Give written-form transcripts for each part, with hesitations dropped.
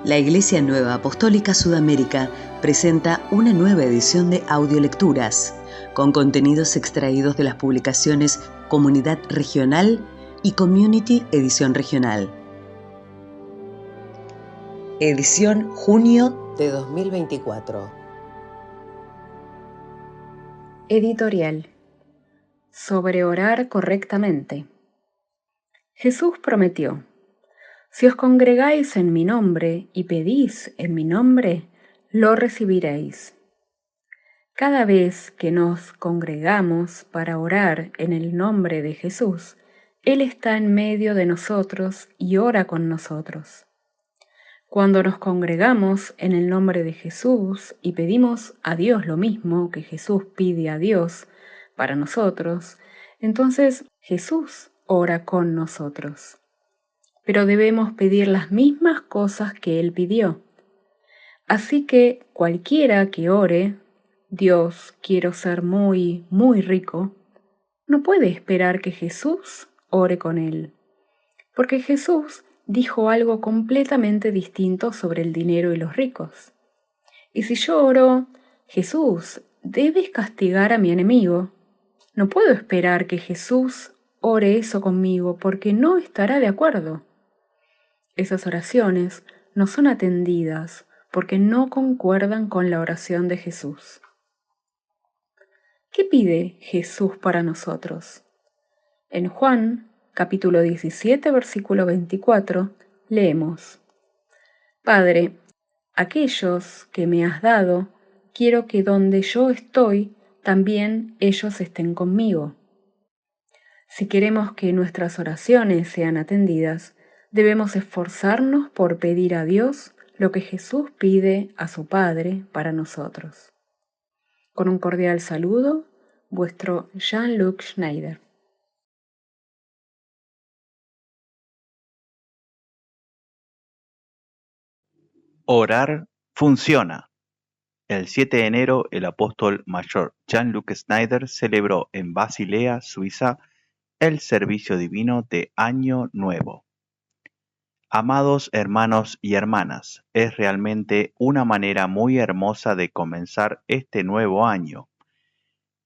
La Iglesia Nueva Apostólica Sudamérica presenta una nueva edición de Audiolecturas, con contenidos extraídos de las publicaciones Comunidad Regional y Community Edición Regional. Edición junio de 2024. Editorial. Sobre orar correctamente. Jesús prometió: si os congregáis en mi nombre y pedís en mi nombre, lo recibiréis. Cada vez que nos congregamos para orar en el nombre de Jesús, Él está en medio de nosotros y ora con nosotros. Cuando nos congregamos en el nombre de Jesús y pedimos a Dios lo mismo que Jesús pide a Dios para nosotros, entonces Jesús ora con nosotros. Pero debemos pedir las mismas cosas que Él pidió. Así que cualquiera que ore, Dios, quiero ser muy, muy rico, no puede esperar que Jesús ore con él, porque Jesús dijo algo completamente distinto sobre el dinero y los ricos. Y si yo oro, Jesús, debes castigar a mi enemigo, no puedo esperar que Jesús ore eso conmigo porque no estará de acuerdo. Esas oraciones no son atendidas porque no concuerdan con la oración de Jesús. ¿Qué pide Jesús para nosotros? En Juan, capítulo 17, versículo 24, leemos: Padre, aquellos que me has dado, quiero que donde yo estoy, también ellos estén conmigo. Si queremos que nuestras oraciones sean atendidas, debemos esforzarnos por pedir a Dios lo que Jesús pide a su Padre para nosotros. Con un cordial saludo, vuestro Jean-Luc Schneider. Orar funciona. El 7 de enero, el apóstol mayor Jean-Luc Schneider celebró en Basilea, Suiza, el servicio divino de Año Nuevo. Amados hermanos y hermanas, es realmente una manera muy hermosa de comenzar este nuevo año.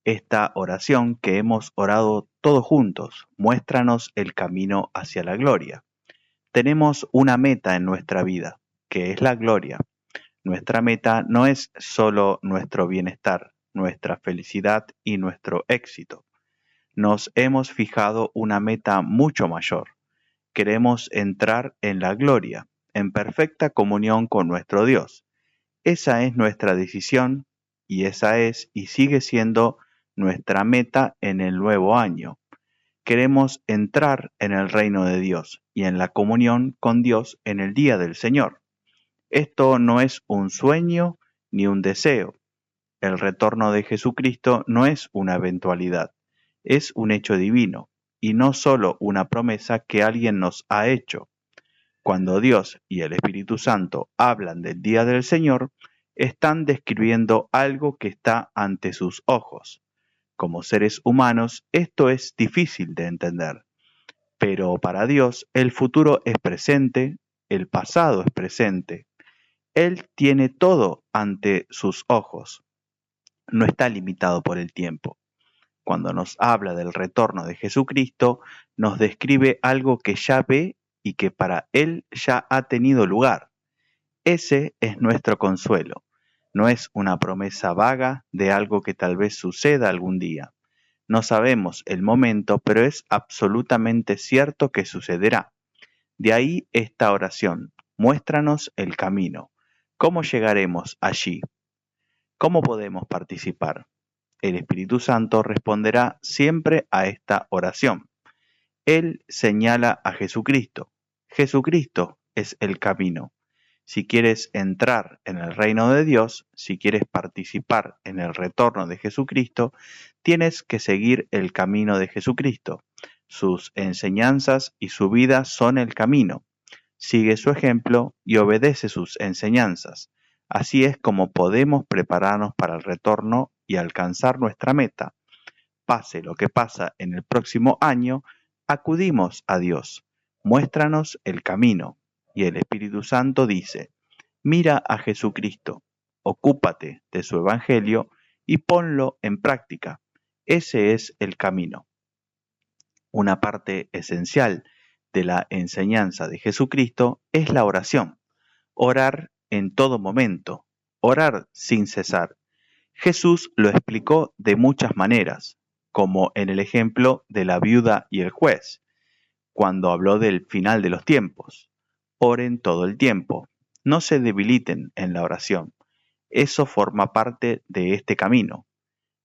Esta oración que hemos orado todos juntos, muéstranos el camino hacia la gloria. Tenemos una meta en nuestra vida, que es la gloria. Nuestra meta no es solo nuestro bienestar, nuestra felicidad y nuestro éxito. Nos hemos fijado una meta mucho mayor. Queremos entrar en la gloria, en perfecta comunión con nuestro Dios. Esa es nuestra decisión y esa es y sigue siendo nuestra meta en el nuevo año. Queremos entrar en el reino de Dios y en la comunión con Dios en el día del Señor. Esto no es un sueño ni un deseo. El retorno de Jesucristo no es una eventualidad, es un hecho divino y no solo una promesa que alguien nos ha hecho. Cuando Dios y el Espíritu Santo hablan del día del Señor, están describiendo algo que está ante sus ojos. Como seres humanos, esto es difícil de entender, pero para Dios el futuro es presente, el pasado es presente. Él tiene todo ante sus ojos. No está limitado por el tiempo. Cuando nos habla del retorno de Jesucristo, nos describe algo que ya ve y que para Él ya ha tenido lugar. Ese es nuestro consuelo. No es una promesa vaga de algo que tal vez suceda algún día. No sabemos el momento, pero es absolutamente cierto que sucederá. De ahí esta oración: muéstranos el camino. ¿Cómo llegaremos allí? ¿Cómo podemos participar? El Espíritu Santo responderá siempre a esta oración. Él señala a Jesucristo. Jesucristo es el camino. Si quieres entrar en el reino de Dios, si quieres participar en el retorno de Jesucristo, tienes que seguir el camino de Jesucristo. Sus enseñanzas y su vida son el camino. Sigue su ejemplo y obedece sus enseñanzas. Así es como podemos prepararnos para el retorno y alcanzar nuestra meta. Pase lo que pasa en el próximo año, acudimos a Dios. Muéstranos el camino. Y el Espíritu Santo dice: Mira a Jesucristo, ocúpate de su Evangelio y ponlo en práctica. Ese es el camino. Una parte esencial de la enseñanza de Jesucristo es la oración. Orar en todo momento, orar sin cesar. Jesús lo explicó de muchas maneras, como en el ejemplo de la viuda y el juez, cuando habló del final de los tiempos. Oren todo el tiempo, no se debiliten en la oración. Eso forma parte de este camino.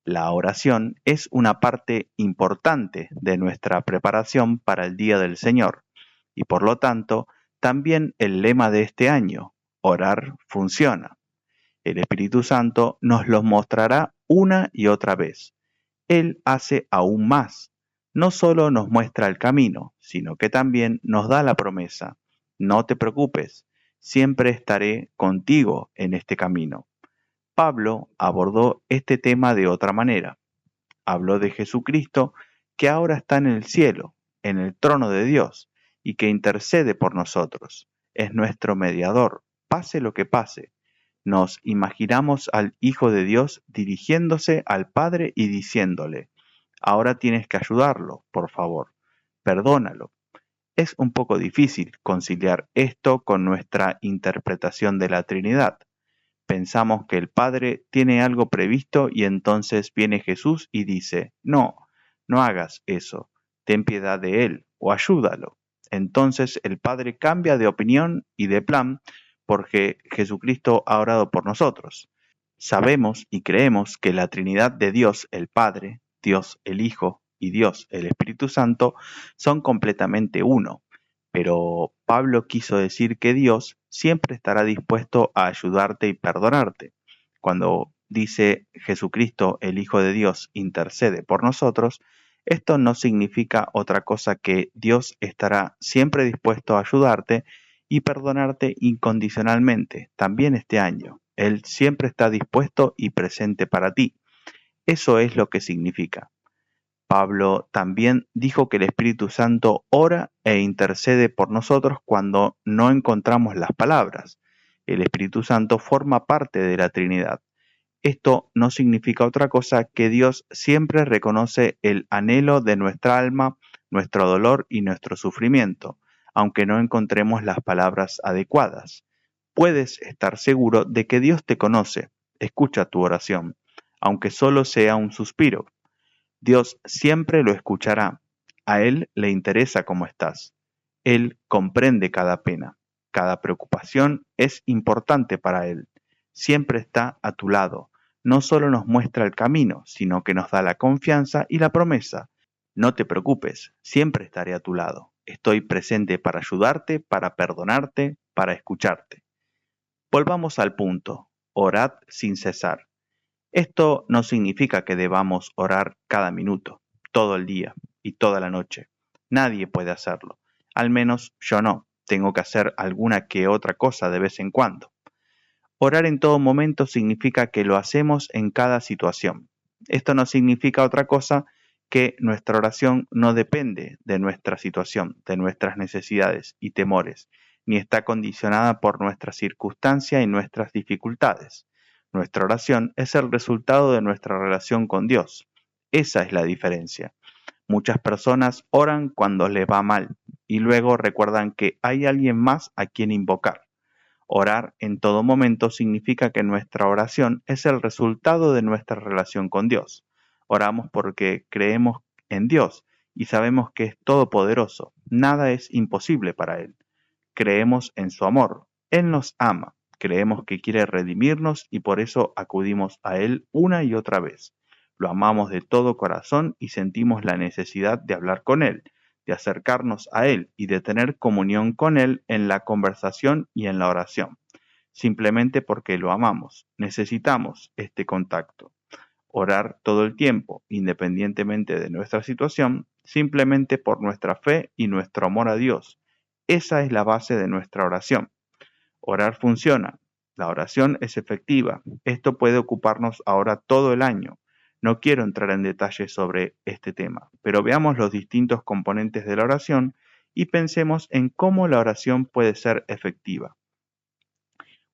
La oración es una parte importante de nuestra preparación para el día del Señor y por lo tanto también el lema de este año, orar funciona. El Espíritu Santo nos lo mostrará una y otra vez. Él hace aún más. No solo nos muestra el camino, sino que también nos da la promesa. No te preocupes, siempre estaré contigo en este camino. Pablo abordó este tema de otra manera. Habló de Jesucristo que ahora está en el cielo, en el trono de Dios, y que intercede por nosotros. Es nuestro mediador, pase lo que pase. Nos imaginamos al Hijo de Dios dirigiéndose al Padre y diciéndole, ahora tienes que ayudarlo, por favor, perdónalo. Es un poco difícil conciliar esto con nuestra interpretación de la Trinidad. Pensamos que el Padre tiene algo previsto y entonces viene Jesús y dice, no, no hagas eso, ten piedad de él o ayúdalo. Entonces el Padre cambia de opinión y de plan porque Jesucristo ha orado por nosotros. Sabemos y creemos que la Trinidad de Dios el Padre, Dios el Hijo y Dios el Espíritu Santo son completamente uno. Pero Pablo quiso decir que Dios siempre estará dispuesto a ayudarte y perdonarte. Cuando dice Jesucristo, el Hijo de Dios, intercede por nosotros, esto no significa otra cosa que Dios estará siempre dispuesto a ayudarte y perdonarte incondicionalmente, también este año. Él siempre está dispuesto y presente para ti. Eso es lo que significa. Pablo también dijo que el Espíritu Santo ora e intercede por nosotros cuando no encontramos las palabras. El Espíritu Santo forma parte de la Trinidad. Esto no significa otra cosa que Dios siempre reconoce el anhelo de nuestra alma, nuestro dolor y nuestro sufrimiento, aunque no encontremos las palabras adecuadas. Puedes estar seguro de que Dios te conoce, escucha tu oración, aunque solo sea un suspiro. Dios siempre lo escuchará. A Él le interesa cómo estás. Él comprende cada pena. Cada preocupación es importante para Él. Siempre está a tu lado. No solo nos muestra el camino, sino que nos da la confianza y la promesa. No te preocupes, siempre estaré a tu lado. Estoy presente para ayudarte, para perdonarte, para escucharte. Volvamos al punto. Orad sin cesar. Esto no significa que debamos orar cada minuto, todo el día y toda la noche. Nadie puede hacerlo. Al menos yo no. Tengo que hacer alguna que otra cosa de vez en cuando. Orar en todo momento significa que lo hacemos en cada situación. Esto no significa otra cosa que nuestra oración no depende de nuestra situación, de nuestras necesidades y temores, ni está condicionada por nuestra circunstancia y nuestras dificultades. Nuestra oración es el resultado de nuestra relación con Dios. Esa es la diferencia. Muchas personas oran cuando les va mal y luego recuerdan que hay alguien más a quien invocar. Orar en todo momento significa que nuestra oración es el resultado de nuestra relación con Dios. Oramos porque creemos en Dios y sabemos que es todopoderoso. Nada es imposible para Él. Creemos en su amor. Él nos ama. Creemos que quiere redimirnos y por eso acudimos a Él una y otra vez. Lo amamos de todo corazón y sentimos la necesidad de hablar con Él, de acercarnos a Él y de tener comunión con Él en la conversación y en la oración. Simplemente porque lo amamos. Necesitamos este contacto. Orar todo el tiempo, independientemente de nuestra situación, simplemente por nuestra fe y nuestro amor a Dios. Esa es la base de nuestra oración. Orar funciona. La oración es efectiva. Esto puede ocuparnos ahora todo el año. No quiero entrar en detalles sobre este tema, pero veamos los distintos componentes de la oración y pensemos en cómo la oración puede ser efectiva.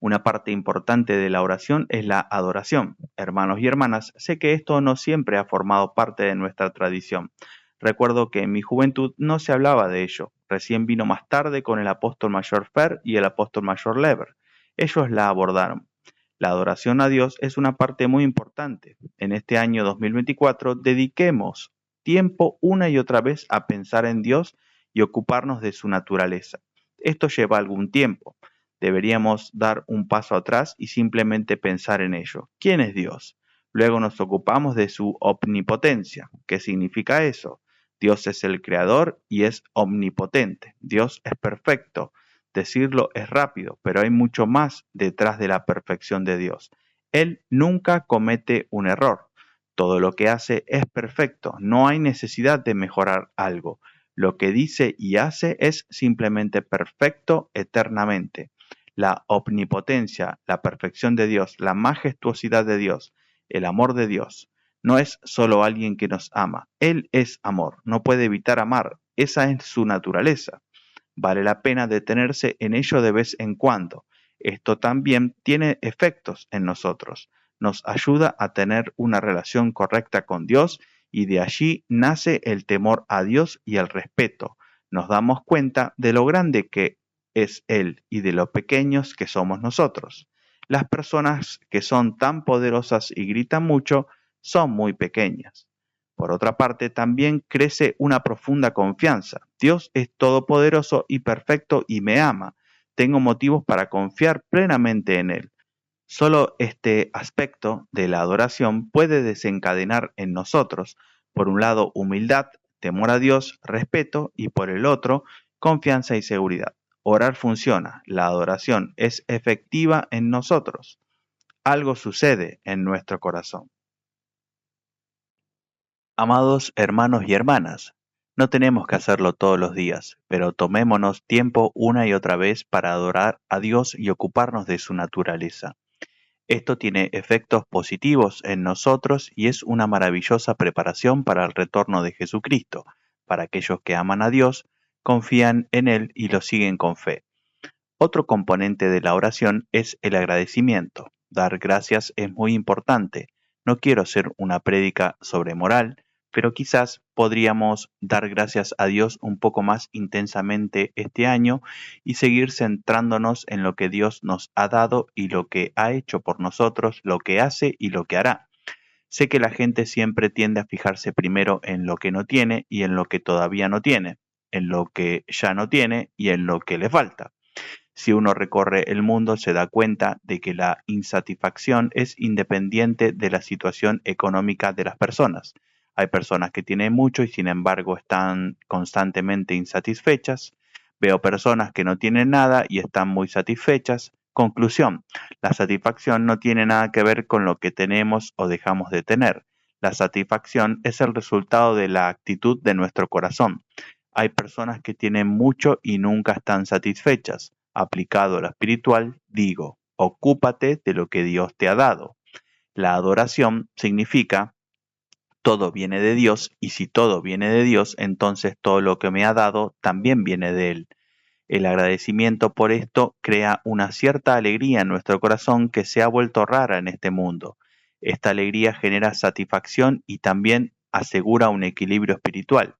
Una parte importante de la oración es la adoración. Hermanos y hermanas, sé que esto no siempre ha formado parte de nuestra tradición. Recuerdo que en mi juventud no se hablaba de ello. Recién vino más tarde con el apóstol mayor Fer y el apóstol mayor Lever. Ellos la abordaron. La adoración a Dios es una parte muy importante. En este año 2024 dediquemos tiempo una y otra vez a pensar en Dios y ocuparnos de su naturaleza. Esto lleva algún tiempo. Deberíamos dar un paso atrás y simplemente pensar en ello. ¿Quién es Dios? Luego nos ocupamos de su omnipotencia. ¿Qué significa eso? Dios es el creador y es omnipotente. Dios es perfecto. Decirlo es rápido, pero hay mucho más detrás de la perfección de Dios. Él nunca comete un error. Todo lo que hace es perfecto. No hay necesidad de mejorar algo. Lo que dice y hace es simplemente perfecto eternamente. La omnipotencia, la perfección de Dios, la majestuosidad de Dios, el amor de Dios. No es solo alguien que nos ama. Él es amor. No puede evitar amar. Esa es su naturaleza. Vale la pena detenerse en ello de vez en cuando. Esto también tiene efectos en nosotros. Nos ayuda a tener una relación correcta con Dios y de allí nace el temor a Dios y el respeto. Nos damos cuenta de lo grande que es Él y de lo pequeños que somos nosotros. Las personas que son tan poderosas y gritan mucho son muy pequeñas. Por otra parte, también crece una profunda confianza. Dios es todopoderoso y perfecto y me ama. Tengo motivos para confiar plenamente en Él. Solo este aspecto de la adoración puede desencadenar en nosotros, por un lado, humildad, temor a Dios, respeto y por el otro, confianza y seguridad. Orar funciona, la adoración es efectiva en nosotros. Algo sucede en nuestro corazón. Amados hermanos y hermanas, no tenemos que hacerlo todos los días, pero tomémonos tiempo una y otra vez para adorar a Dios y ocuparnos de su naturaleza. Esto tiene efectos positivos en nosotros y es una maravillosa preparación para el retorno de Jesucristo, para aquellos que aman a Dios, confían en Él y lo siguen con fe. Otro componente de la oración es el agradecimiento. Dar gracias es muy importante. No quiero hacer una prédica sobre moral, pero quizás podríamos dar gracias a Dios un poco más intensamente este año y seguir centrándonos en lo que Dios nos ha dado y lo que ha hecho por nosotros, lo que hace y lo que hará. Sé que la gente siempre tiende a fijarse primero en lo que no tiene y en lo que todavía no tiene, en lo que ya no tiene y en lo que le falta. Si uno recorre el mundo se da cuenta de que la insatisfacción es independiente de la situación económica de las personas. Hay personas que tienen mucho y sin embargo están constantemente insatisfechas. Veo personas que no tienen nada y están muy satisfechas. Conclusión, la satisfacción no tiene nada que ver con lo que tenemos o dejamos de tener. La satisfacción es el resultado de la actitud de nuestro corazón. Hay personas que tienen mucho y nunca están satisfechas. Aplicado a lo espiritual, digo, ocúpate de lo que Dios te ha dado. La adoración significa todo viene de Dios y si todo viene de Dios, entonces todo lo que me ha dado también viene de Él. El agradecimiento por esto crea una cierta alegría en nuestro corazón que se ha vuelto rara en este mundo. Esta alegría genera satisfacción y también asegura un equilibrio espiritual.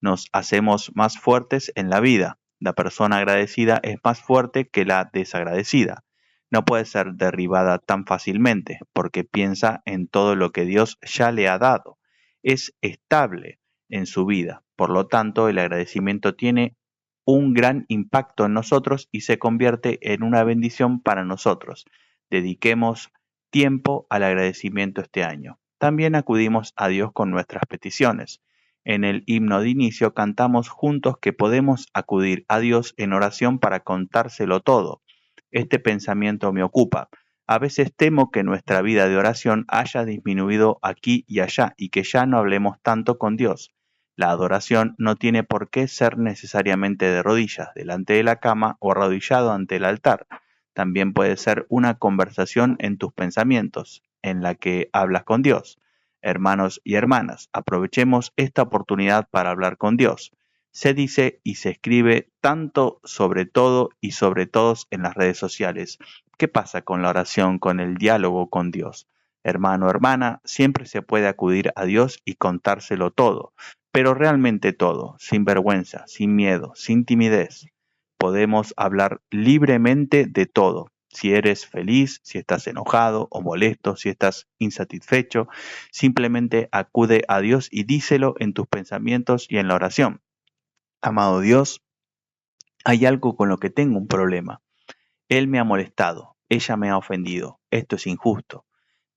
Nos hacemos más fuertes en la vida. La persona agradecida es más fuerte que la desagradecida. No puede ser derribada tan fácilmente porque piensa en todo lo que Dios ya le ha dado. Es estable en su vida. Por lo tanto, el agradecimiento tiene un gran impacto en nosotros y se convierte en una bendición para nosotros. Dediquemos tiempo al agradecimiento este año. También acudimos a Dios con nuestras peticiones. En el himno de inicio cantamos juntos que podemos acudir a Dios en oración para contárselo todo. Este pensamiento me ocupa. A veces temo que nuestra vida de oración haya disminuido aquí y allá y que ya no hablemos tanto con Dios. La adoración no tiene por qué ser necesariamente de rodillas delante de la cama o arrodillado ante el altar. También puede ser una conversación en tus pensamientos, en la que hablas con Dios. Hermanos y hermanas, aprovechemos esta oportunidad para hablar con Dios. Se dice y se escribe tanto sobre todo y sobre todos en las redes sociales. ¿Qué pasa con la oración, con el diálogo con Dios? Hermano, hermana, siempre se puede acudir a Dios y contárselo todo, pero realmente todo, sin vergüenza, sin miedo, sin timidez. Podemos hablar libremente de todo. Si eres feliz, si estás enojado o molesto, si estás insatisfecho, simplemente acude a Dios y díselo en tus pensamientos y en la oración. Amado Dios, hay algo con lo que tengo un problema. Él me ha molestado, ella me ha ofendido, esto es injusto.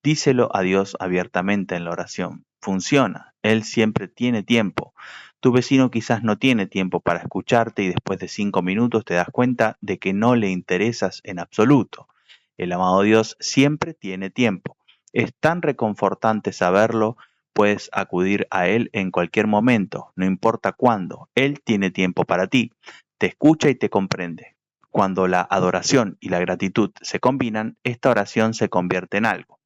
Díselo a Dios abiertamente en la oración. Funciona, Él siempre tiene tiempo. Tu vecino quizás no tiene tiempo para escucharte y después de 5 minutos te das cuenta de que no le interesas en absoluto. El amado Dios siempre tiene tiempo. Es tan reconfortante saberlo, puedes acudir a Él en cualquier momento, no importa cuándo. Él tiene tiempo para ti, te escucha y te comprende. Cuando la adoración y la gratitud se combinan, esta oración se convierte en algo.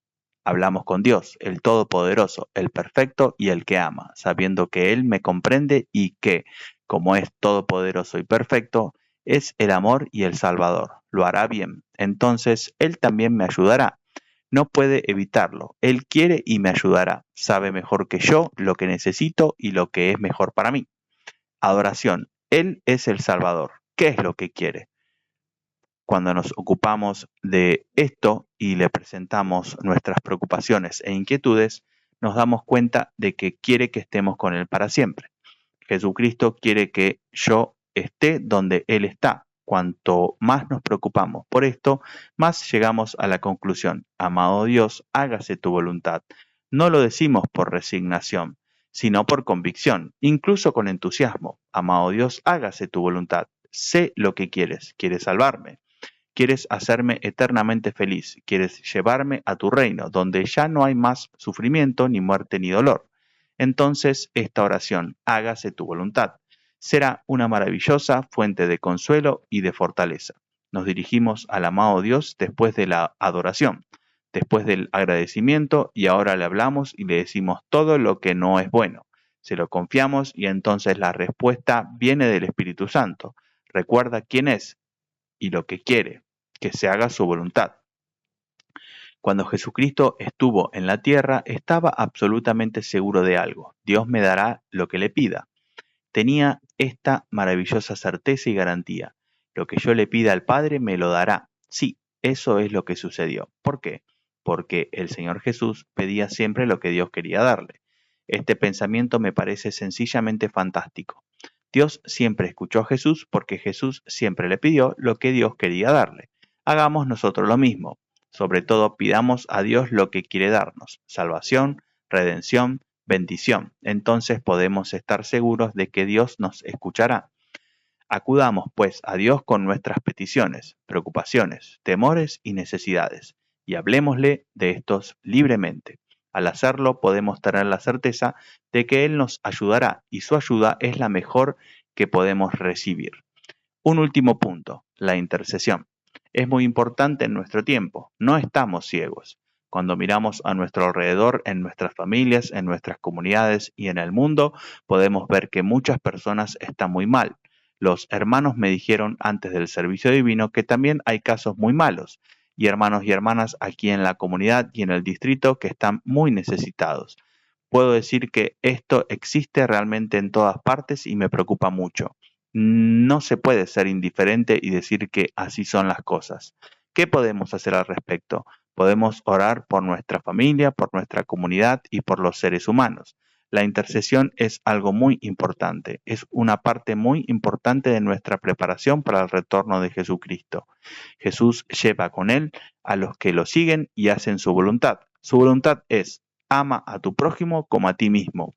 Hablamos con Dios, el Todopoderoso, el Perfecto y el que ama, sabiendo que Él me comprende y que, como es todopoderoso y perfecto, es el amor y el Salvador. Lo hará bien. Entonces Él también me ayudará. No puede evitarlo. Él quiere y me ayudará. Sabe mejor que yo lo que necesito y lo que es mejor para mí. Adoración. Él es el Salvador. ¿Qué es lo que quiere? Cuando nos ocupamos de esto y le presentamos nuestras preocupaciones e inquietudes, nos damos cuenta de que quiere que estemos con Él para siempre. Jesucristo quiere que yo esté donde Él está. Cuanto más nos preocupamos por esto, más llegamos a la conclusión: amado Dios, hágase tu voluntad. No lo decimos por resignación, sino por convicción, incluso con entusiasmo. Amado Dios, hágase tu voluntad. Sé lo que quieres. ¿Quieres salvarme? Quieres hacerme eternamente feliz, quieres llevarme a tu reino, donde ya no hay más sufrimiento, ni muerte, ni dolor. Entonces esta oración, hágase tu voluntad, será una maravillosa fuente de consuelo y de fortaleza. Nos dirigimos al amado Dios después de la adoración, después del agradecimiento, y ahora le hablamos y le decimos todo lo que no es bueno. Se lo confiamos y entonces la respuesta viene del Espíritu Santo. Recuerda quién es y lo que quiere, que se haga su voluntad. Cuando Jesucristo estuvo en la tierra, estaba absolutamente seguro de algo: Dios me dará lo que le pida. Tenía esta maravillosa certeza y garantía: lo que yo le pida al Padre me lo dará. Sí, eso es lo que sucedió. ¿Por qué? Porque el Señor Jesús pedía siempre lo que Dios quería darle. Este pensamiento me parece sencillamente fantástico. Dios siempre escuchó a Jesús porque Jesús siempre le pidió lo que Dios quería darle. Hagamos nosotros lo mismo. Sobre todo pidamos a Dios lo que quiere darnos: salvación, redención, bendición. Entonces podemos estar seguros de que Dios nos escuchará. Acudamos pues a Dios con nuestras peticiones, preocupaciones, temores y necesidades, y hablemosle de estos libremente. Al hacerlo podemos tener la certeza de que Él nos ayudará, y su ayuda es la mejor que podemos recibir. Un último punto: la intercesión. Es muy importante en nuestro tiempo. No estamos ciegos. Cuando miramos a nuestro alrededor, en nuestras familias, en nuestras comunidades y en el mundo, podemos ver que muchas personas están muy mal. Los hermanos me dijeron antes del servicio divino que también hay casos muy malos, y hermanos y hermanas aquí en la comunidad y en el distrito que están muy necesitados. Puedo decir que esto existe realmente en todas partes y me preocupa mucho. No se puede ser indiferente y decir que así son las cosas. ¿Qué podemos hacer al respecto? Podemos orar por nuestra familia, por nuestra comunidad y por los seres humanos. La intercesión es algo muy importante, es una parte muy importante de nuestra preparación para el retorno de Jesucristo. Jesús lleva con él a los que lo siguen y hacen su voluntad. Su voluntad es: ama a tu prójimo como a ti mismo.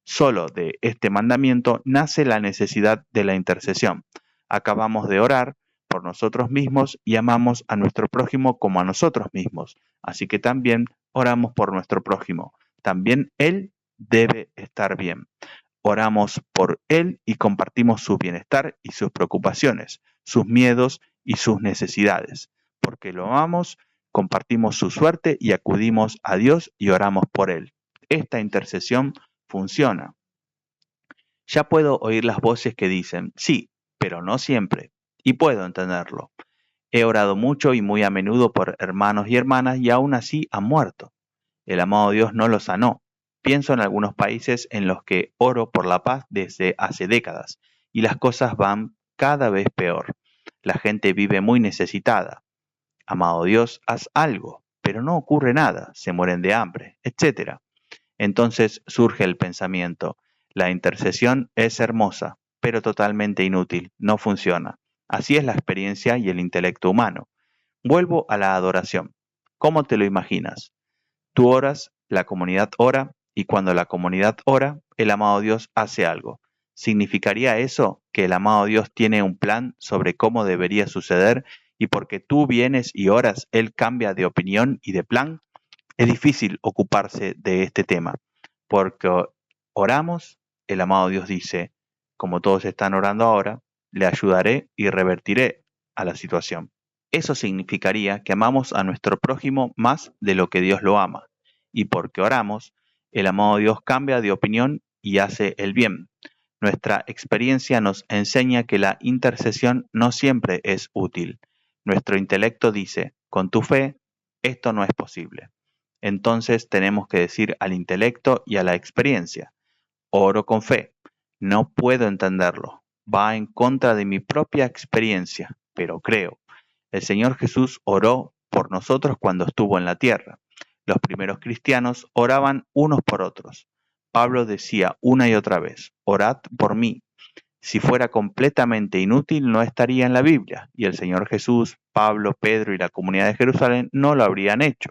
Solo de este mandamiento nace la necesidad de la intercesión. Acabamos de orar por nosotros mismos y amamos a nuestro prójimo como a nosotros mismos. Así que también oramos por nuestro prójimo. También él debe estar bien. Oramos por él y compartimos su bienestar y sus preocupaciones, sus miedos y sus necesidades. Porque lo amamos, compartimos su suerte y acudimos a Dios y oramos por él. Esta intercesión funciona. Ya puedo oír las voces que dicen: sí, pero no siempre, y puedo entenderlo. He orado mucho y muy a menudo por hermanos y hermanas y aún así han muerto. El amado Dios no los sanó. Pienso en algunos países en los que oro por la paz desde hace décadas y las cosas van cada vez peor. La gente vive muy necesitada. Amado Dios, haz algo, pero no ocurre nada, se mueren de hambre, etc. Entonces surge el pensamiento, la intercesión es hermosa, pero totalmente inútil, no funciona. Así es la experiencia y el intelecto humano. Vuelvo a la adoración. ¿Cómo te lo imaginas? Tú oras, la comunidad ora, y cuando la comunidad ora, el amado Dios hace algo. ¿Significaría eso que el amado Dios tiene un plan sobre cómo debería suceder y porque tú vienes y oras, Él cambia de opinión y de plan? Es difícil ocuparse de este tema, porque oramos, el amado Dios dice, como todos están orando ahora, le ayudaré y revertiré a la situación. Eso significaría que amamos a nuestro prójimo más de lo que Dios lo ama, y porque oramos, el amado Dios cambia de opinión y hace el bien. Nuestra experiencia nos enseña que la intercesión no siempre es útil. Nuestro intelecto dice, con tu fe, esto no es posible. Entonces tenemos que decir al intelecto y a la experiencia, oro con fe, no puedo entenderlo, va en contra de mi propia experiencia, pero creo. El Señor Jesús oró por nosotros cuando estuvo en la tierra. Los primeros cristianos oraban unos por otros. Pablo decía una y otra vez, orad por mí. Si fuera completamente inútil, no estaría en la Biblia, y el Señor Jesús, Pablo, Pedro y la comunidad de Jerusalén no lo habrían hecho.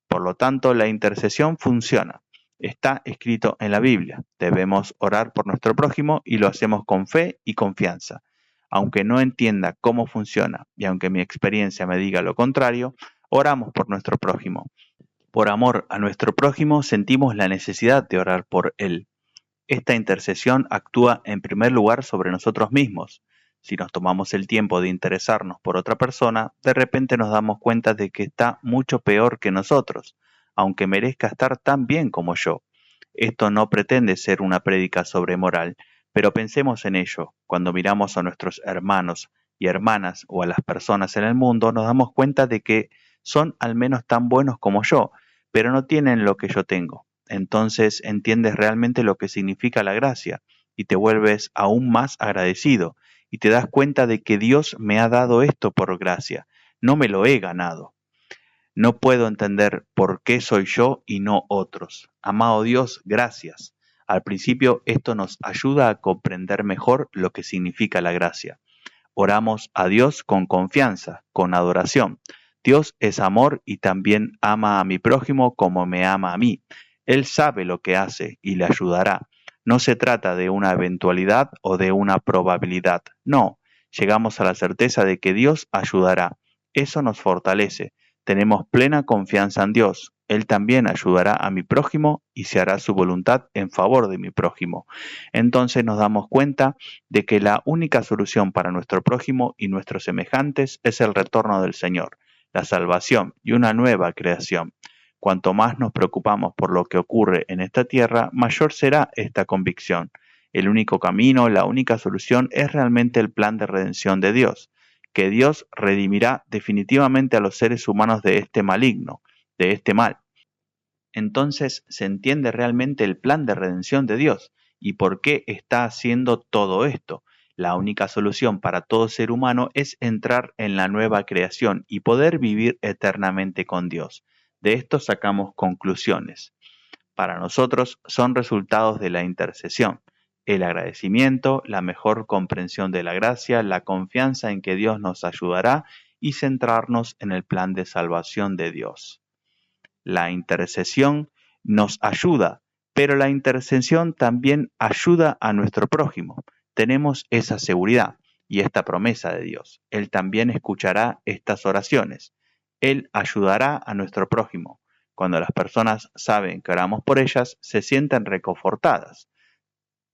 Por lo tanto, la intercesión funciona. Está escrito en la Biblia. Debemos orar por nuestro prójimo y lo hacemos con fe y confianza. Aunque no entienda cómo funciona y aunque mi experiencia me diga lo contrario, oramos por nuestro prójimo. Por amor a nuestro prójimo sentimos la necesidad de orar por él. Esta intercesión actúa en primer lugar sobre nosotros mismos. Si nos tomamos el tiempo de interesarnos por otra persona, de repente nos damos cuenta de que está mucho peor que nosotros, aunque merezca estar tan bien como yo. Esto no pretende ser una prédica sobre moral, pero pensemos en ello. Cuando miramos a nuestros hermanos y hermanas o a las personas en el mundo, nos damos cuenta de que son al menos tan buenos como yo, pero no tienen lo que yo tengo. Entonces entiendes realmente lo que significa la gracia y te vuelves aún más agradecido y te das cuenta de que Dios me ha dado esto por gracia, no me lo he ganado. No puedo entender por qué soy yo y no otros. Amado Dios, gracias. Al principio esto nos ayuda a comprender mejor lo que significa la gracia. Oramos a Dios con confianza, con adoración. Dios es amor y también ama a mi prójimo como me ama a mí. Él sabe lo que hace y le ayudará. No se trata de una eventualidad o de una probabilidad. No, llegamos a la certeza de que Dios ayudará. Eso nos fortalece. Tenemos plena confianza en Dios. Él también ayudará a mi prójimo y se hará su voluntad en favor de mi prójimo. Entonces nos damos cuenta de que la única solución para nuestro prójimo y nuestros semejantes es el retorno del Señor, la salvación y una nueva creación. Cuanto más nos preocupamos por lo que ocurre en esta tierra, mayor será esta convicción. El único camino, la única solución es realmente el plan de redención de Dios, que Dios redimirá definitivamente a los seres humanos de este maligno, de este mal. Entonces se entiende realmente el plan de redención de Dios y por qué está haciendo todo esto. La única solución para todo ser humano es entrar en la nueva creación y poder vivir eternamente con Dios. De esto sacamos conclusiones. Para nosotros son resultados de la intercesión, el agradecimiento, la mejor comprensión de la gracia, la confianza en que Dios nos ayudará y centrarnos en el plan de salvación de Dios. La intercesión nos ayuda, pero la intercesión también ayuda a nuestro prójimo. Tenemos esa seguridad y esta promesa de Dios. Él también escuchará estas oraciones. Él ayudará a nuestro prójimo. Cuando las personas saben que oramos por ellas, se sienten reconfortadas.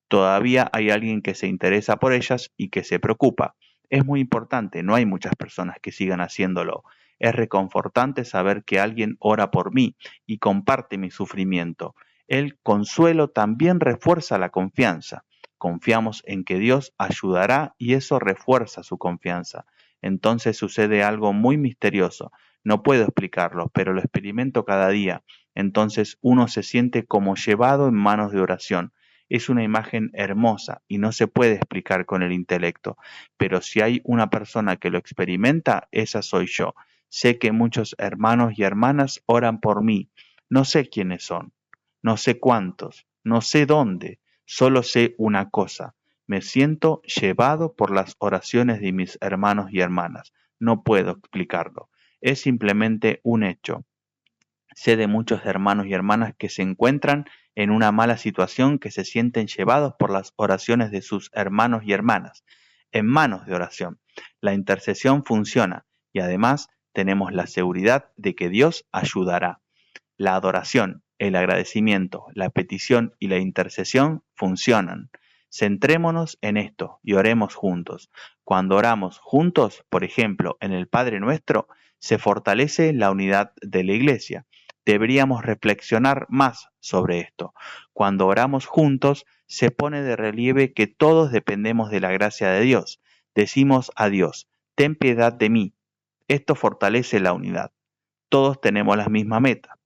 Todavía hay alguien que se interesa por ellas y que se preocupa. Es muy importante, no hay muchas personas que sigan haciéndolo. Es reconfortante saber que alguien ora por mí y comparte mi sufrimiento. El consuelo también refuerza la confianza. Confiamos en que Dios ayudará y eso refuerza su confianza. Entonces sucede algo muy misterioso. No puedo explicarlo, pero lo experimento cada día. Entonces uno se siente como llevado en manos de oración. Es una imagen hermosa y no se puede explicar con el intelecto, pero si hay una persona que lo experimenta, esa soy yo. Sé que muchos hermanos y hermanas oran por mí. No sé quiénes son, no sé cuántos, no sé dónde, solo sé una cosa. Me siento llevado por las oraciones de mis hermanos y hermanas. No puedo explicarlo. Es simplemente un hecho. Sé de muchos hermanos y hermanas que se encuentran en una mala situación, que se sienten llevados por las oraciones de sus hermanos y hermanas, en manos de oración. La intercesión funciona y además tenemos la seguridad de que Dios ayudará. La adoración, el agradecimiento, la petición y la intercesión funcionan. Centrémonos en esto y oremos juntos. Cuando oramos juntos, por ejemplo, en el Padre Nuestro, se fortalece la unidad de la Iglesia. Deberíamos reflexionar más sobre esto. Cuando oramos juntos, se pone de relieve que todos dependemos de la gracia de Dios. Decimos a Dios, ten piedad de mí. Esto fortalece la unidad. Todos tenemos la misma meta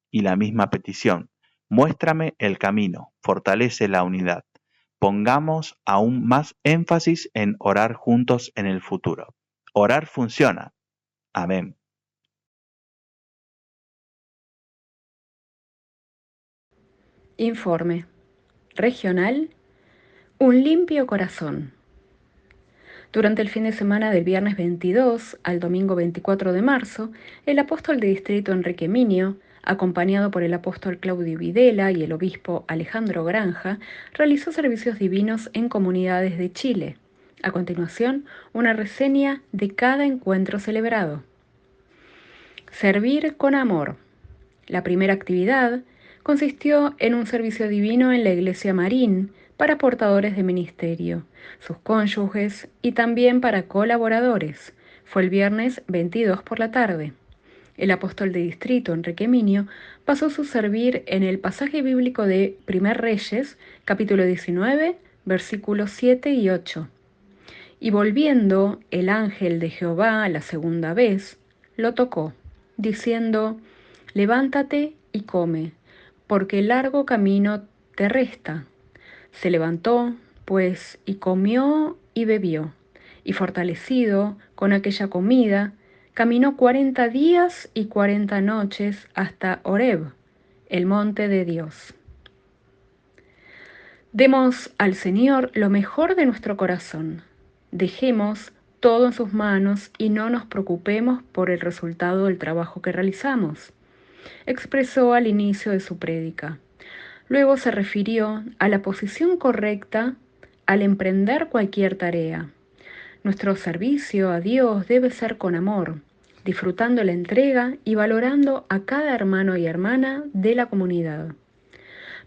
y la misma petición. Muéstrame el camino, fortalece la unidad. Pongamos aún más énfasis en orar juntos en el futuro. Orar funciona. Amén. Informe regional, un limpio corazón. Durante el fin de semana del viernes 22 al domingo 24 de marzo, el apóstol de distrito Enrique Minio, acompañado por el apóstol Claudio Videla y el obispo Alejandro Granja, realizó servicios divinos en comunidades de Chile. A continuación, una reseña de cada encuentro celebrado. Servir con amor. La primera actividad consistió en un servicio divino en la iglesia Marín para portadores de ministerio, sus cónyuges y también para colaboradores. Fue el viernes 22 por la tarde. El apóstol de distrito, Enrique Minio, pasó su servir en el pasaje bíblico de Primer Reyes, capítulo 19, versículos 7 y 8. Y volviendo el ángel de Jehová la segunda vez, lo tocó, diciendo, levántate y come, porque largo camino te resta. Se levantó, pues, y comió y bebió, y fortalecido con aquella comida, caminó 40 días y 40 noches hasta Horeb, el monte de Dios. Demos al Señor lo mejor de nuestro corazón. Dejemos todo en sus manos y no nos preocupemos por el resultado del trabajo que realizamos, expresó al inicio de su prédica. Luego se refirió a la posición correcta al emprender cualquier tarea. Nuestro servicio a Dios debe ser con amor, disfrutando la entrega y valorando a cada hermano y hermana de la comunidad.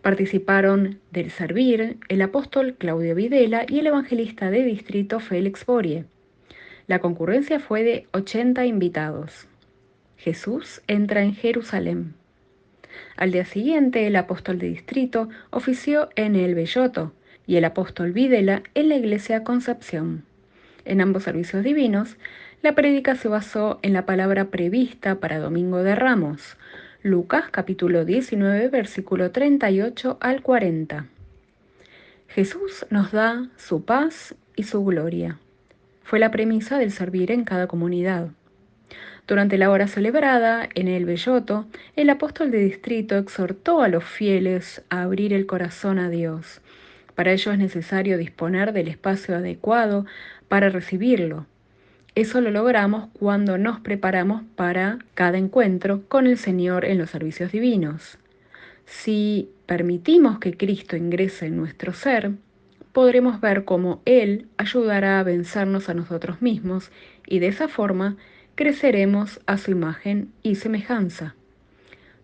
Participaron del servir el apóstol Claudio Videla y el evangelista de distrito Félix Borie. La concurrencia fue de 80 invitados. Jesús entra en Jerusalén. Al día siguiente, el apóstol de distrito ofició en el Belloto y el apóstol Videla en la iglesia Concepción. En ambos servicios divinos, la prédica se basó en la palabra prevista para Domingo de Ramos, Lucas capítulo 19, versículo 38 al 40. Jesús nos da su paz y su gloria. Fue la premisa del servir en cada comunidad. Durante la hora celebrada en el Belloto, el apóstol de distrito exhortó a los fieles a abrir el corazón a Dios. Para ello es necesario disponer del espacio adecuado para recibirlo. Eso lo logramos cuando nos preparamos para cada encuentro con el Señor en los servicios divinos. Si permitimos que Cristo ingrese en nuestro ser, podremos ver cómo Él ayudará a vencernos a nosotros mismos y de esa forma creceremos a su imagen y semejanza.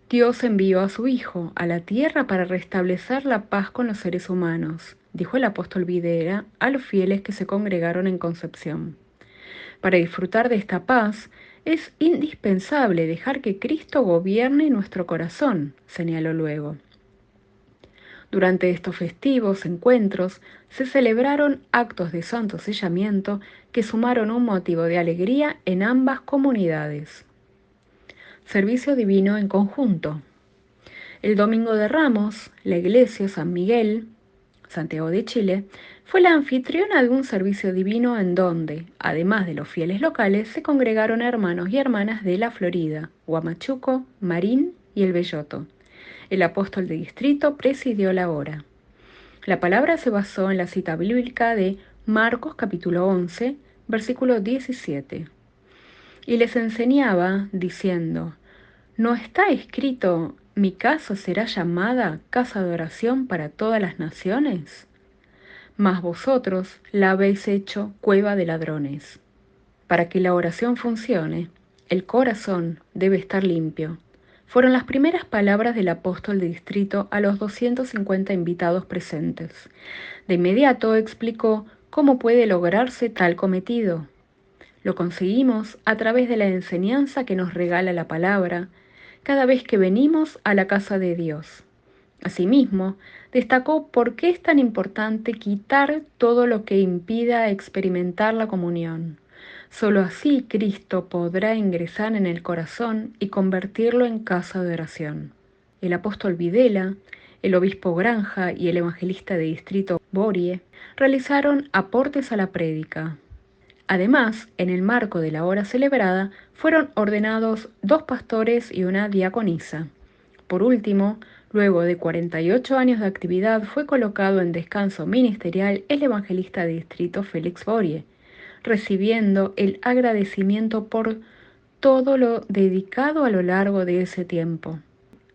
Dios envió a su Hijo a la tierra para restablecer la paz con los seres humanos, dijo el apóstol Videla a los fieles que se congregaron en Concepción. Para disfrutar de esta paz, es indispensable dejar que Cristo gobierne nuestro corazón, señaló luego. Durante estos festivos encuentros se celebraron actos de santo sellamiento que sumaron un motivo de alegría en ambas comunidades. Servicio divino en conjunto. El Domingo de Ramos, la iglesia San Miguel, Santiago de Chile, fue la anfitriona de un servicio divino en donde, además de los fieles locales, se congregaron hermanos y hermanas de la Florida, Huamachuco, Marín y El Belloto. El apóstol de distrito presidió la hora. La palabra se basó en la cita bíblica de Marcos capítulo 11, versículo 17. Y les enseñaba, diciendo, ¿no está escrito, mi casa será llamada casa de oración para todas las naciones? Mas vosotros la habéis hecho cueva de ladrones. Para que la oración funcione, el corazón debe estar limpio. Fueron las primeras palabras del apóstol de distrito a los 250 invitados presentes. De inmediato explicó cómo puede lograrse tal cometido. Lo conseguimos a través de la enseñanza que nos regala la palabra cada vez que venimos a la casa de Dios. Asimismo, destacó por qué es tan importante quitar todo lo que impida experimentar la comunión. Solo así Cristo podrá ingresar en el corazón y convertirlo en casa de oración. El apóstol Videla, el obispo Granja y el evangelista de distrito Borie realizaron aportes a la prédica. Además, en el marco de la hora celebrada, fueron ordenados 2 pastores y una diaconisa. Por último, luego de 48 años de actividad, fue colocado en descanso ministerial el evangelista de distrito Félix Borie, recibiendo el agradecimiento por todo lo dedicado a lo largo de ese tiempo.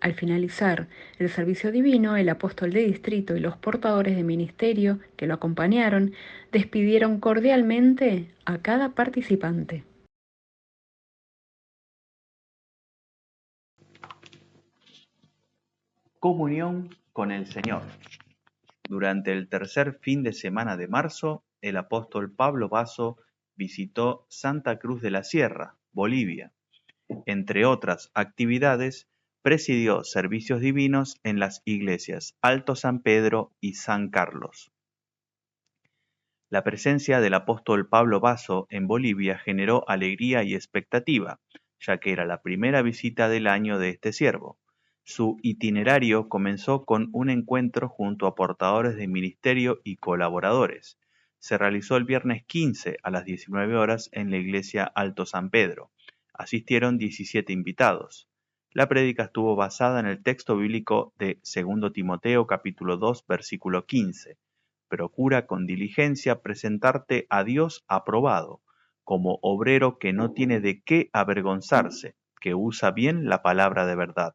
Al finalizar el servicio divino, el apóstol de distrito y los portadores de ministerio que lo acompañaron despidieron cordialmente a cada participante. Comunión con el Señor. Durante el tercer fin de semana de marzo, el apóstol Pablo Basso visitó Santa Cruz de la Sierra, Bolivia. Entre otras actividades, presidió servicios divinos en las iglesias Alto San Pedro y San Carlos. La presencia del apóstol Pablo Basso en Bolivia generó alegría y expectativa, ya que era la primera visita del año de este siervo. Su itinerario comenzó con un encuentro junto a portadores de ministerio y colaboradores. Se realizó el viernes 15 a las 19 horas en la iglesia Alto San Pedro. Asistieron 17 invitados. La prédica estuvo basada en el texto bíblico de 2 Timoteo capítulo 2 versículo 15. Procura con diligencia presentarte a Dios aprobado, como obrero que no tiene de qué avergonzarse, que usa bien la palabra de verdad.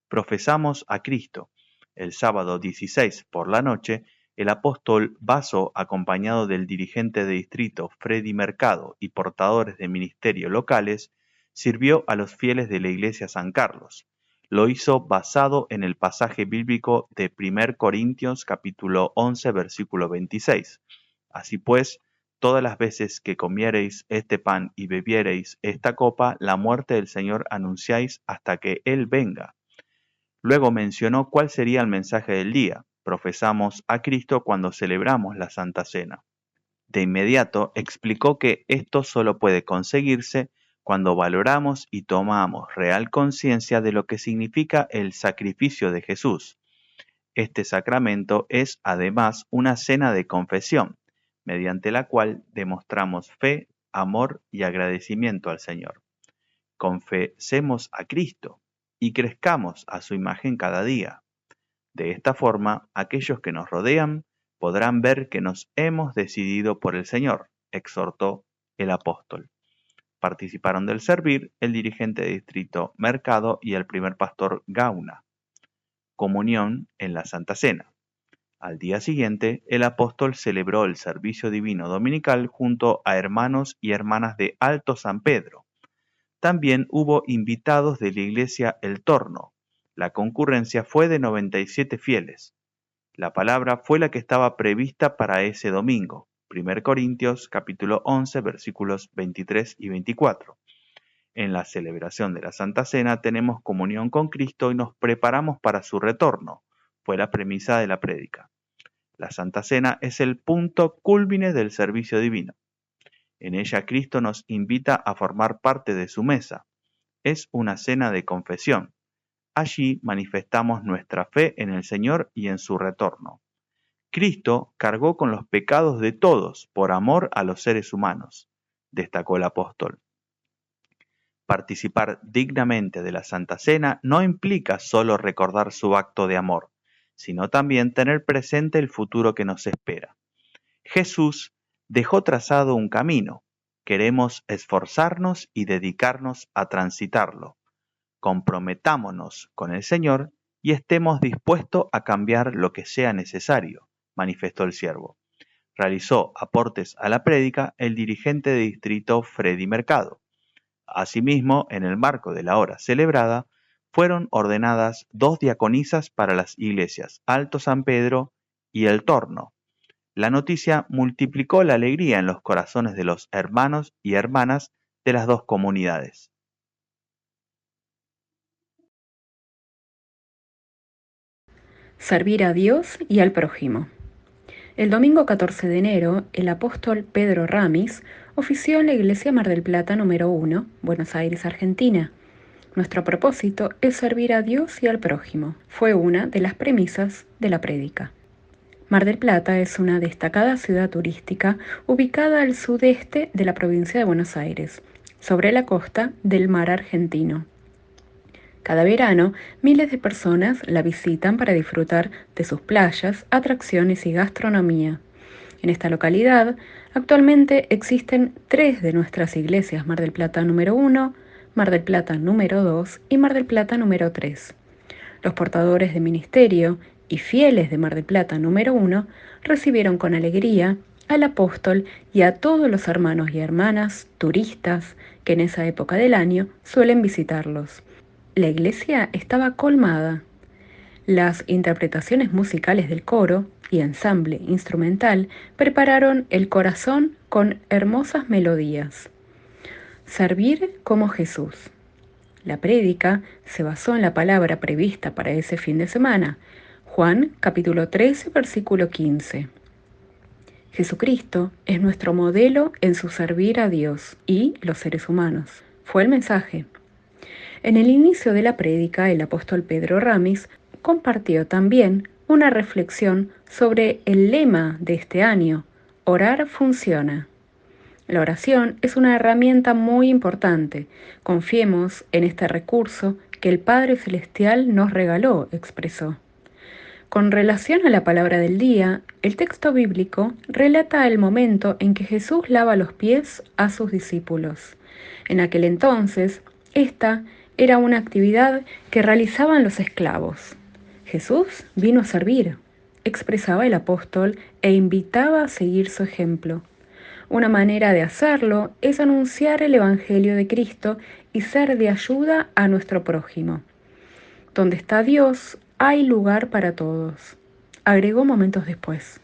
Profesamos a Cristo. El sábado 16 por la noche, el apóstol Basso, acompañado del dirigente de distrito Freddy Mercado y portadores de ministerio locales, sirvió a los fieles de la iglesia San Carlos. Lo hizo basado en el pasaje bíblico de 1 Corintios capítulo 11 versículo 26. Así pues, todas las veces que comiereis este pan y bebiereis esta copa, la muerte del Señor anunciáis hasta que Él venga. Luego mencionó cuál sería el mensaje del día. Profesamos a Cristo cuando celebramos la Santa Cena. De inmediato explicó que esto solo puede conseguirse cuando valoramos y tomamos real conciencia de lo que significa el sacrificio de Jesús. Este sacramento es además una cena de confesión, mediante la cual demostramos fe, amor y agradecimiento al Señor. Confesemos a Cristo y crezcamos a su imagen cada día. De esta forma, aquellos que nos rodean podrán ver que nos hemos decidido por el Señor, exhortó el apóstol. Participaron del servir el dirigente de distrito Mercado y el primer pastor Gauna. Comunión en la Santa Cena. Al día siguiente, el apóstol celebró el servicio divino dominical junto a hermanos y hermanas de Alto San Pedro. También hubo invitados de la iglesia El Torno. La concurrencia fue de 97 fieles. La palabra fue la que estaba prevista para ese domingo. 1 Corintios capítulo 11 versículos 23 y 24. En la celebración de la Santa Cena tenemos comunión con Cristo y nos preparamos para su retorno. fue la premisa de la prédica. La Santa Cena es el punto cúlmine del servicio divino. En ella Cristo nos invita a formar parte de su mesa. Es una cena de confesión. Allí manifestamos nuestra fe en el Señor y en su retorno. Cristo cargó con los pecados de todos por amor a los seres humanos, destacó el apóstol. Participar dignamente de la Santa Cena no implica solo recordar su acto de amor, sino también tener presente el futuro que nos espera. Jesús dejó trazado un camino. Queremos esforzarnos y dedicarnos a transitarlo. Comprometámonos con el Señor y estemos dispuestos a cambiar lo que sea necesario, manifestó el siervo. Realizó aportes a la prédica el dirigente de distrito Freddy Mercado. Asimismo, en el marco de la hora celebrada, fueron ordenadas 2 diaconisas para las iglesias Alto San Pedro y El Torno. La noticia multiplicó la alegría en los corazones de los hermanos y hermanas de las 2 comunidades. Servir a Dios y al prójimo. El domingo 14 de enero, el apóstol Pedro Ramis ofició en la Iglesia Mar del Plata número 1, Buenos Aires, Argentina. Nuestro propósito es servir a Dios y al prójimo. Fue una de las premisas de la prédica. Mar del Plata es una destacada ciudad turística ubicada al sudeste de la provincia de Buenos Aires, sobre la costa del mar argentino. Cada verano, miles de personas la visitan para disfrutar de sus playas, atracciones y gastronomía. En esta localidad, actualmente existen 3 de nuestras iglesias: Mar del Plata número 1, Mar del Plata número 2 y Mar del Plata número 3. Los portadores de ministerio y fieles de Mar del Plata número 1 recibieron con alegría al apóstol y a todos los hermanos y hermanas turistas que en esa época del año suelen visitarlos. La iglesia estaba colmada. Las interpretaciones musicales del coro y ensamble instrumental prepararon el corazón con hermosas melodías. Servir como Jesús. La prédica se basó en la palabra prevista para ese fin de semana, Juan capítulo 13, versículo 15. Jesucristo es nuestro modelo en su servir a Dios y los seres humanos. Fue el mensaje. En el inicio de la prédica, el apóstol Pedro Ramis compartió también una reflexión sobre el lema de este año: orar funciona. La oración es una herramienta muy importante. Confiemos en este recurso que el Padre Celestial nos regaló, expresó. Con relación a la palabra del día, el texto bíblico relata el momento en que Jesús lava los pies a sus discípulos. En aquel entonces, esta era una actividad que realizaban los esclavos. Jesús vino a servir, expresaba el apóstol, e invitaba a seguir su ejemplo. Una manera de hacerlo es anunciar el Evangelio de Cristo y ser de ayuda a nuestro prójimo. Donde está Dios, hay lugar para todos, agregó momentos después.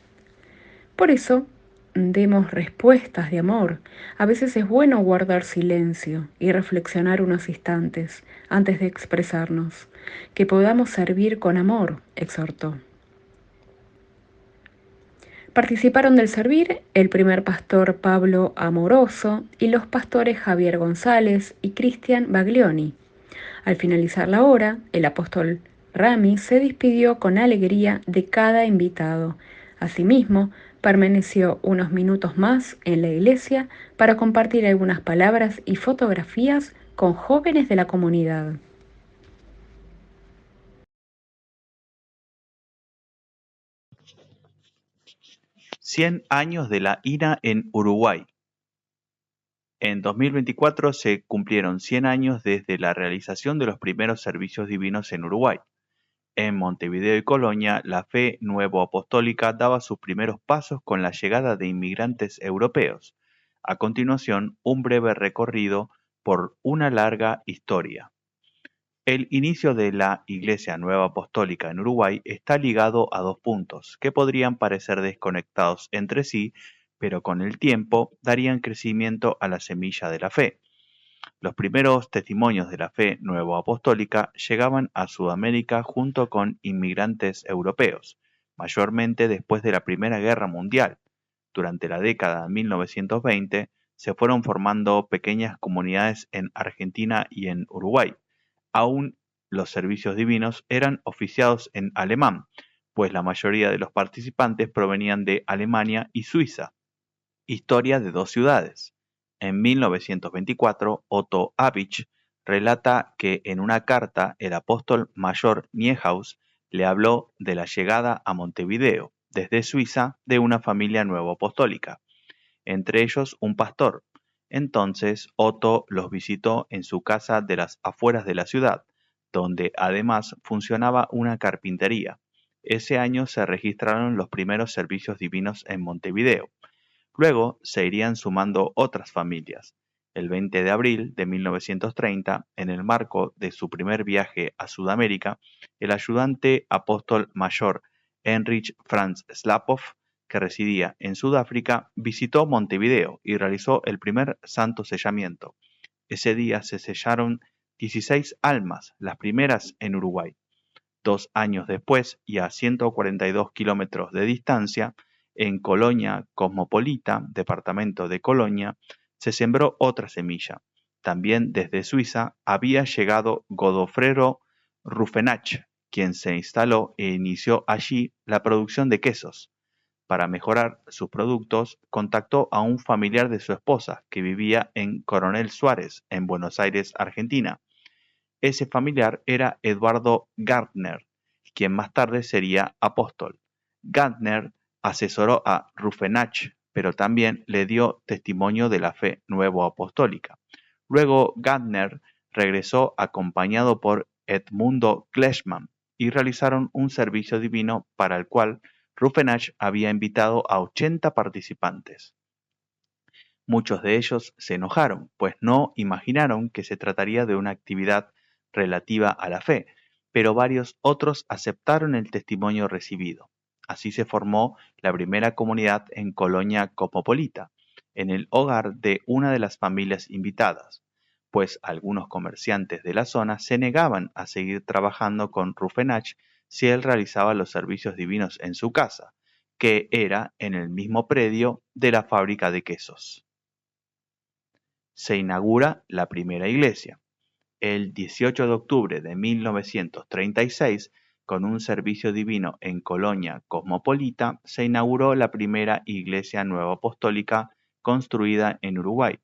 Por eso, demos respuestas de amor. A veces es bueno guardar silencio y reflexionar unos instantes antes de expresarnos. Que podamos servir con amor, exhortó. Participaron del servir el primer pastor Pablo Amoroso y los pastores Javier González y Cristian Baglioni. Al finalizar la hora, el apóstol Ramis se despidió con alegría de cada invitado. Asimismo, permaneció unos minutos más en la iglesia para compartir algunas palabras y fotografías con jóvenes de la comunidad. «100 años de la INA en Uruguay». En 2024 se cumplieron 100 años desde la realización de los primeros servicios divinos en Uruguay. En Montevideo y Colonia, la fe nuevo-apostólica daba sus primeros pasos con la llegada de inmigrantes europeos. A continuación, un breve recorrido por una larga historia. El inicio de la Iglesia Nueva Apostólica en Uruguay está ligado a 2 puntos que podrían parecer desconectados entre sí, pero con el tiempo darían crecimiento a la semilla de la fe. Los primeros testimonios de la fe nuevo-apostólica llegaban a Sudamérica junto con inmigrantes europeos, mayormente después de la Primera Guerra Mundial. Durante la década de 1920 se fueron formando pequeñas comunidades en Argentina y en Uruguay. Aún los servicios divinos eran oficiados en alemán, pues la mayoría de los participantes provenían de Alemania y Suiza. Historia de dos ciudades. En 1924, Otto Abich relata que en una carta el apóstol mayor Niehaus le habló de la llegada a Montevideo, desde Suiza, de una familia nuevo-apostólica, entre ellos un pastor. Entonces Otto los visitó en su casa de las afueras de la ciudad, donde además funcionaba una carpintería. Ese año se registraron los primeros servicios divinos en Montevideo. Luego se irían sumando otras familias. El 20 de abril de 1930, en el marco de su primer viaje a Sudamérica, el ayudante apóstol mayor Heinrich Franz Slapov, que residía en Sudáfrica, visitó Montevideo y realizó el primer santo sellamiento. Ese día se sellaron 16 almas, las primeras en Uruguay. 2 años después, y a 142 kilómetros de distancia, en Colonia Cosmopolita, departamento de Colonia, se sembró otra semilla. También desde Suiza había llegado Godofredo Rufenach, quien se instaló e inició allí la producción de quesos. Para mejorar sus productos, contactó a un familiar de su esposa, que vivía en Coronel Suárez, en Buenos Aires, Argentina. Ese familiar era Eduardo Gärtner, quien más tarde sería apóstol. Gärtner asesoró a Rufenach, pero también le dio testimonio de la fe nuevo-apostólica. Luego Gärtner regresó acompañado por Edmundo Kleischmann y realizaron un servicio divino para el cual Rufenach había invitado a 80 participantes. Muchos de ellos se enojaron, pues no imaginaron que se trataría de una actividad relativa a la fe, pero varios otros aceptaron el testimonio recibido. Así se formó la primera comunidad en Colonia Cosmopolita, en el hogar de una de las familias invitadas, pues algunos comerciantes de la zona se negaban a seguir trabajando con Rufenach si él realizaba los servicios divinos en su casa, que era en el mismo predio de la fábrica de quesos. Se inaugura la primera iglesia. El 18 de octubre de 1936, con un servicio divino en Colonia Cosmopolita, se inauguró la primera iglesia nuevo-apostólica construida en Uruguay.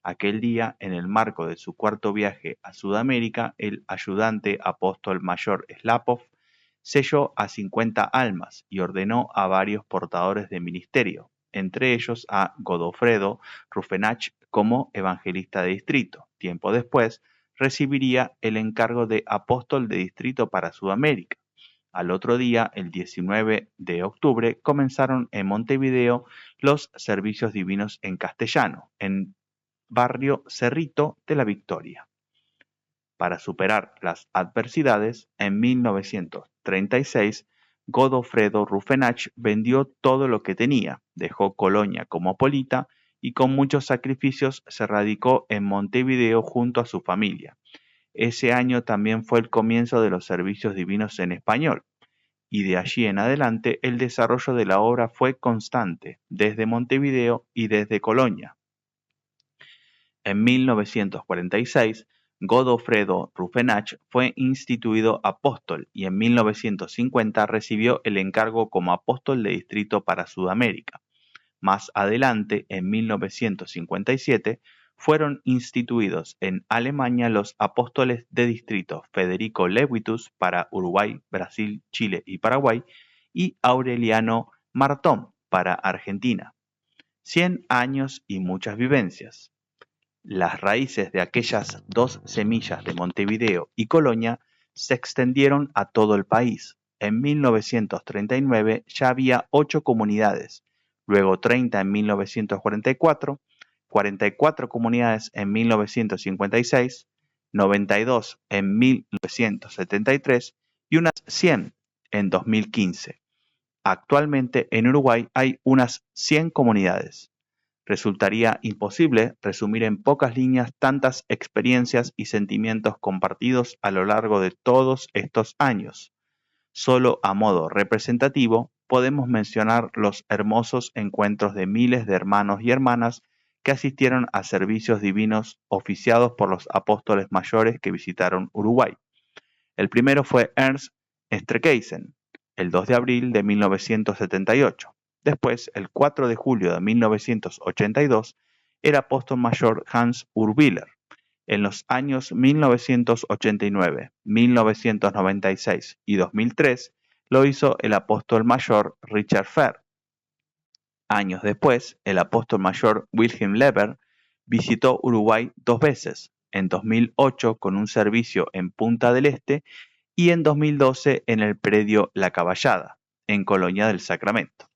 Aquel día, en el marco de su cuarto viaje a Sudamérica, el ayudante apóstol mayor Slapov selló a 50 almas y ordenó a varios portadores de ministerio, entre ellos a Godofredo Rufenach como evangelista de distrito. Tiempo después, recibiría el encargo de apóstol de distrito para Sudamérica. Al otro día, el 19 de octubre, comenzaron en Montevideo los servicios divinos en castellano, en barrio Cerrito de la Victoria. Para superar las adversidades, en 1936, Godofredo Rufenach vendió todo lo que tenía, dejó Colonia Cosmopolita y con muchos sacrificios se radicó en Montevideo junto a su familia. Ese año también fue el comienzo de los servicios divinos en español, y de allí en adelante el desarrollo de la obra fue constante, desde Montevideo y desde Colonia. En 1946, Godofredo Rufenach fue instituido apóstol y en 1950 recibió el encargo como apóstol de distrito para Sudamérica. Más adelante, en 1957, fueron instituidos en Alemania los apóstoles de distrito Federico Levitus para Uruguay, Brasil, Chile y Paraguay y Aureliano Martón para Argentina. 100 años y muchas vivencias. Las raíces de aquellas dos semillas de Montevideo y Colonia se extendieron a todo el país. En 1939 ya había 8 comunidades, luego 30 en 1944, 44 comunidades en 1956, 92 en 1973 y unas 100 en 2015. Actualmente en Uruguay hay unas 100 comunidades. Resultaría imposible resumir en pocas líneas tantas experiencias y sentimientos compartidos a lo largo de todos estos años. Solo a modo representativo podemos mencionar los hermosos encuentros de miles de hermanos y hermanas que asistieron a servicios divinos oficiados por los apóstoles mayores que visitaron Uruguay. El primero fue Ernst Streeckesen, el 2 de abril de 1978. Después, el 4 de julio de 1982, el apóstol mayor Hans Urwiller. En los años 1989, 1996 y 2003 lo hizo el apóstol mayor Richard Fer. Años después, el apóstol mayor Wilhelm Leber visitó Uruguay 2 veces, en 2008 con un servicio en Punta del Este y en 2012 en el predio La Caballada, en Colonia del Sacramento.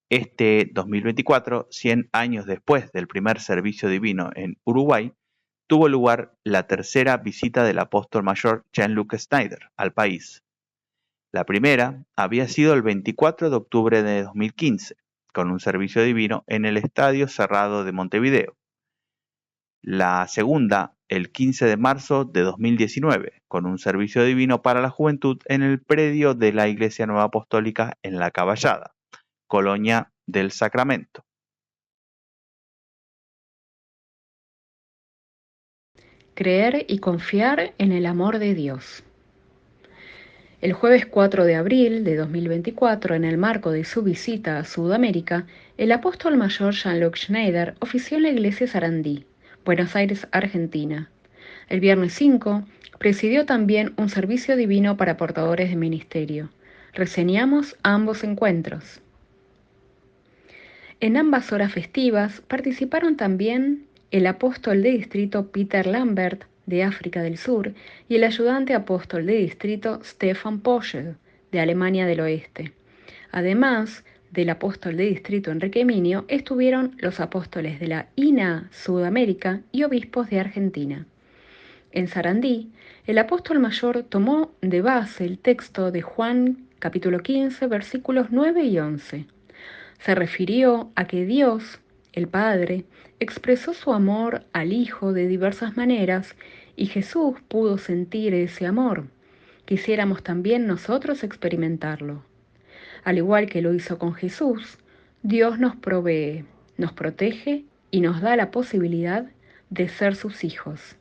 Este 2024, 100 años después del primer servicio divino en Uruguay, tuvo lugar la tercera visita del apóstol mayor Jean-Luc Schneider al país. La primera había sido el 24 de octubre de 2015, con un servicio divino en el Estadio Cerrado de Montevideo. La segunda, el 15 de marzo de 2019, con un servicio divino para la juventud en el predio de la Iglesia Nueva Apostólica en La Caballada, Colonia del Sacramento. Creer y confiar en el amor de Dios. El jueves 4 de abril de 2024, en el marco de su visita a Sudamérica, el apóstol mayor Jean-Luc Schneider ofició en la iglesia Sarandí, Buenos Aires, Argentina. El viernes 5, presidió también un servicio divino para portadores de ministerio. Reseñamos ambos encuentros. En ambas horas festivas participaron también el apóstol de distrito Peter Lambert, de África del Sur, y el ayudante apóstol de distrito Stefan Poschel, de Alemania del Oeste. Además del apóstol de distrito Enrique Minio, estuvieron los apóstoles de la INA Sudamérica y obispos de Argentina. En Sarandí, el apóstol mayor tomó de base el texto de Juan capítulo 15, versículos 9 y 11. Se refirió a que Dios, el Padre, expresó su amor al Hijo de diversas maneras y Jesús pudo sentir ese amor. Quisiéramos también nosotros experimentarlo. Al igual que lo hizo con Jesús, Dios nos provee, nos protege y nos da la posibilidad de ser sus hijos.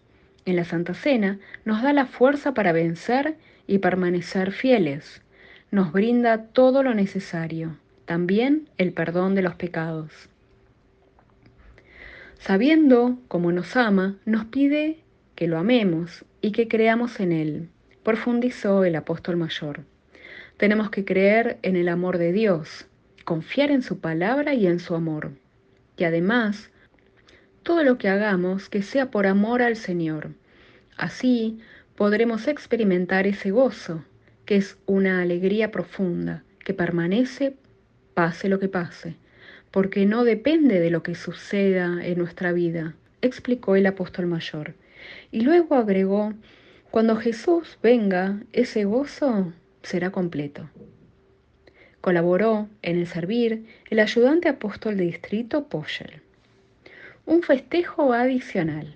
En la Santa Cena nos da la fuerza para vencer y permanecer fieles. Nos brinda todo lo necesario, también el perdón de los pecados. Sabiendo cómo nos ama, nos pide que lo amemos y que creamos en Él, profundizó el apóstol mayor. Tenemos que creer en el amor de Dios, confiar en su palabra y en su amor. Y además, todo lo que hagamos que sea por amor al Señor. Así podremos experimentar ese gozo, que es una alegría profunda, que permanece pase lo que pase, porque no depende de lo que suceda en nuestra vida, explicó el apóstol mayor. Y luego agregó, cuando Jesús venga, ese gozo será completo. Colaboró en el servir el ayudante apóstol de distrito Poschel. Un festejo adicional.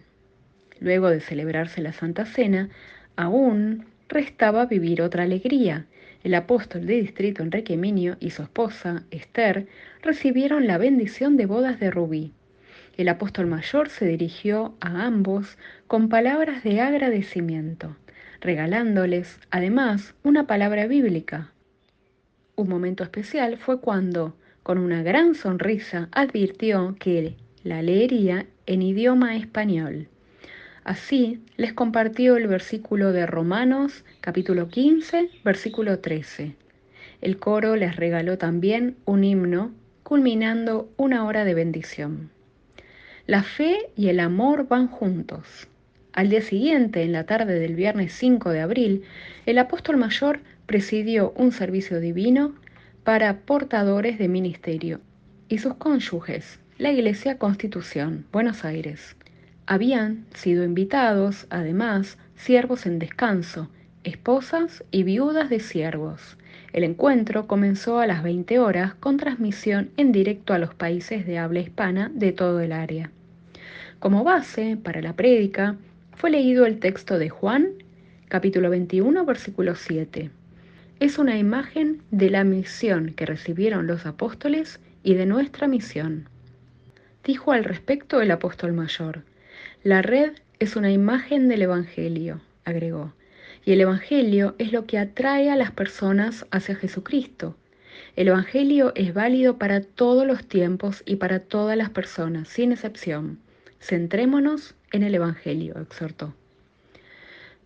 Luego de celebrarse la Santa Cena, aún restaba vivir otra alegría. El apóstol de distrito Enrique Minio y su esposa, Esther, recibieron la bendición de bodas de Rubí. El apóstol mayor se dirigió a ambos con palabras de agradecimiento, regalándoles, además, una palabra bíblica. Un momento especial fue cuando, con una gran sonrisa, advirtió que la leería en idioma español. Así les compartió el versículo de Romanos, capítulo 15, versículo 13. El coro les regaló también un himno, culminando una hora de bendición. La fe y el amor van juntos. Al día siguiente, en la tarde del viernes 5 de abril, el apóstol mayor presidió un servicio divino para portadores de ministerio y sus cónyuges, la Iglesia Constitución, Buenos Aires. Habían sido invitados, además, siervos en descanso, esposas y viudas de siervos, El encuentro comenzó a las 20 horas con transmisión en directo a los países de habla hispana de todo el área. Como base para la prédica fue leído el texto de Juan, capítulo 21, versículo 7. Es una imagen de la misión que recibieron los apóstoles y de nuestra misión. Dijo al respecto el apóstol mayor: la red es una imagen del Evangelio, agregó, y el Evangelio es lo que atrae a las personas hacia Jesucristo. El Evangelio es válido para todos los tiempos y para todas las personas, sin excepción. Centrémonos en el Evangelio, exhortó.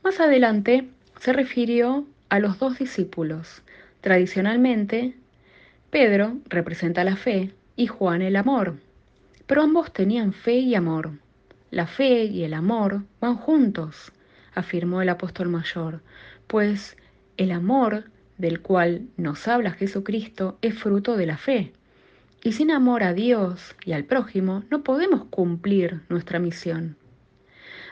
Más adelante se refirió a los dos discípulos. Tradicionalmente, Pedro representa la fe y Juan el amor, pero ambos tenían fe y amor. La fe y el amor van juntos, afirmó el apóstol mayor, pues el amor del cual nos habla Jesucristo es fruto de la fe. Y sin amor a Dios y al prójimo no podemos cumplir nuestra misión.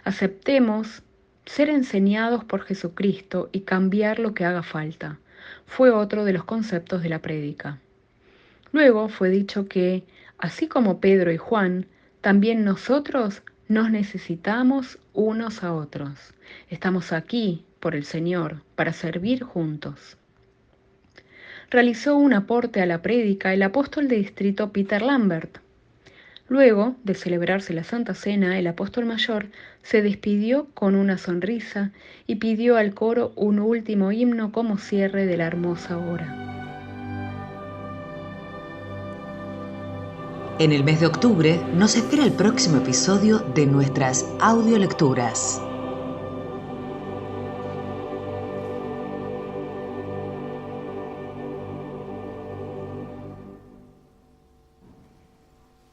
Aceptemos ser enseñados por Jesucristo y cambiar lo que haga falta. Fue otro de los conceptos de la prédica. Luego fue dicho que, así como Pedro y Juan, también nosotros nos necesitamos unos a otros. Estamos aquí por el Señor para servir juntos. Realizó un aporte a la prédica el apóstol de distrito Peter Lambert. Luego de celebrarse la Santa Cena, el apóstol mayor se despidió con una sonrisa y pidió al coro un último himno como cierre de la hermosa hora. En el mes de octubre nos espera el próximo episodio de nuestras audiolecturas.